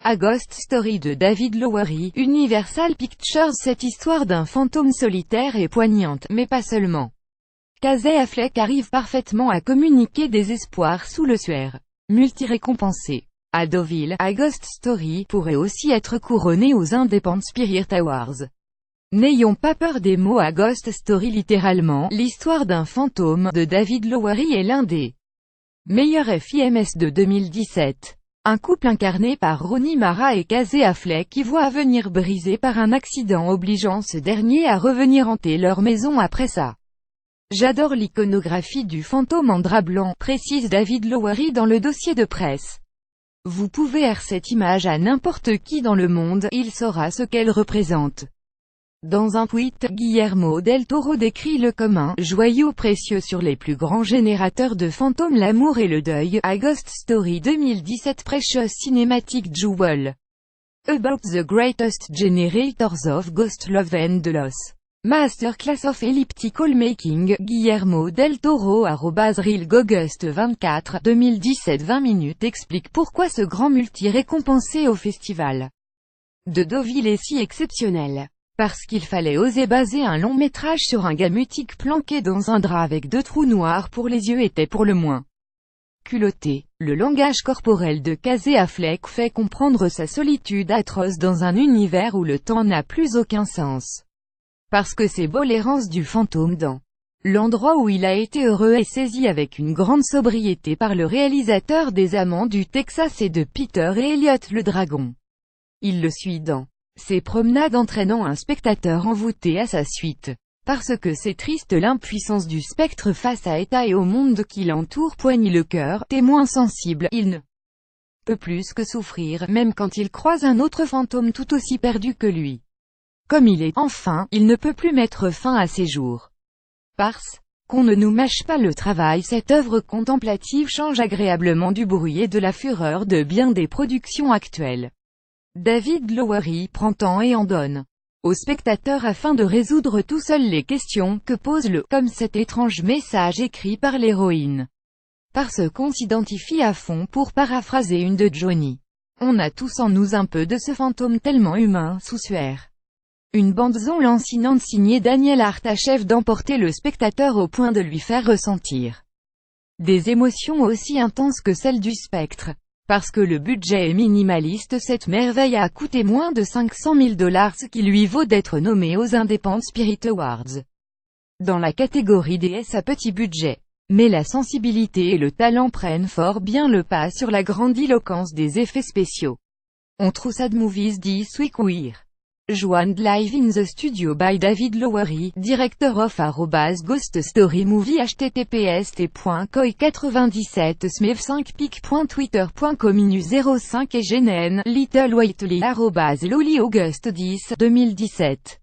A Ghost Story de David Lowery, Universal Pictures. Cette histoire d'un fantôme solitaire est poignante, mais pas seulement. Casey Affleck arrive parfaitement à communiquer des espoirs sous le suaire multi-récompensé. À Deauville, A Ghost Story pourrait aussi être couronné aux Independent Spirit Awards. N'ayons pas peur des mots. A Ghost Story, littéralement, l'histoire d'un fantôme, de David Lowery est l'un des meilleurs FIMS de 2017. Un couple incarné par Rooney Mara et Casey Affleck qui voit avenir brisé par un accident obligeant ce dernier à revenir hanter leur maison après ça. J'adore l'iconographie du fantôme en drap blanc, précise David Lowery dans le dossier de presse. Vous pouvez faire cette image à n'importe qui dans le monde, il saura ce qu'elle représente. Dans un tweet, Guillermo del Toro décrit le comme un joyau précieux sur les plus grands générateurs de fantômes, l'amour et le deuil. A Ghost Story 2017 Precious Cinematic Jewel. About the greatest generators of ghost love and the loss. Masterclass of Elliptical Making, Guillermo del Toro @RealGoGhost24, 2017 20 minutes explique pourquoi ce grand multi-récompensé au festival de Deauville est si exceptionnel. Parce qu'il fallait oser baser un long métrage sur un gars mutique planqué dans un drap avec 2 trous noirs pour les yeux était pour le moins culotté. Le langage corporel de Casey Affleck fait comprendre sa solitude atroce dans un univers où le temps n'a plus aucun sens. Parce que c'est beau l'errance du fantôme dans l'endroit où il a été heureux est saisi avec une grande sobriété par le réalisateur des Amants du Texas et de Peter et Elliot le Dragon. Il le suit dans ses promenades entraînant un spectateur envoûté à sa suite. Parce que c'est triste l'impuissance du spectre face à Eta et au monde qui l'entoure poigne le cœur, témoin sensible, il ne peut plus que souffrir, même quand il croise un autre fantôme tout aussi perdu que lui. Comme il est, enfin, il ne peut plus mettre fin à ses jours. Parce qu'on ne nous mâche pas le travail, cette œuvre contemplative change agréablement du bruit et de la fureur de bien des productions actuelles. David Lowery prend temps et en donne au spectateur afin de résoudre tout seul les questions que pose comme cet étrange message écrit par l'héroïne. Parce qu'on s'identifie à fond, pour paraphraser une de Johnny. On a tous en nous un peu de ce fantôme tellement humain sous suaire. Une bande-son lancinante signée Daniel Hart achève d'emporter le spectateur au point de lui faire ressentir des émotions aussi intenses que celles du spectre. Parce que le budget est minimaliste, cette merveille a coûté moins de $500 000, ce qui lui vaut d'être nommé aux Independent Spirit Awards. Dans la catégorie DS à petit budget. Mais la sensibilité et le talent prennent fort bien le pas sur la grandiloquence des effets spéciaux. On trouve Sad Movies This Week We're joined live in the studio by David Lowery, director of Ghost Story Movie. https://coy97smef5pic.twitter.com-05 et gnn, Little Whiteley @LollyAugust10, 2017.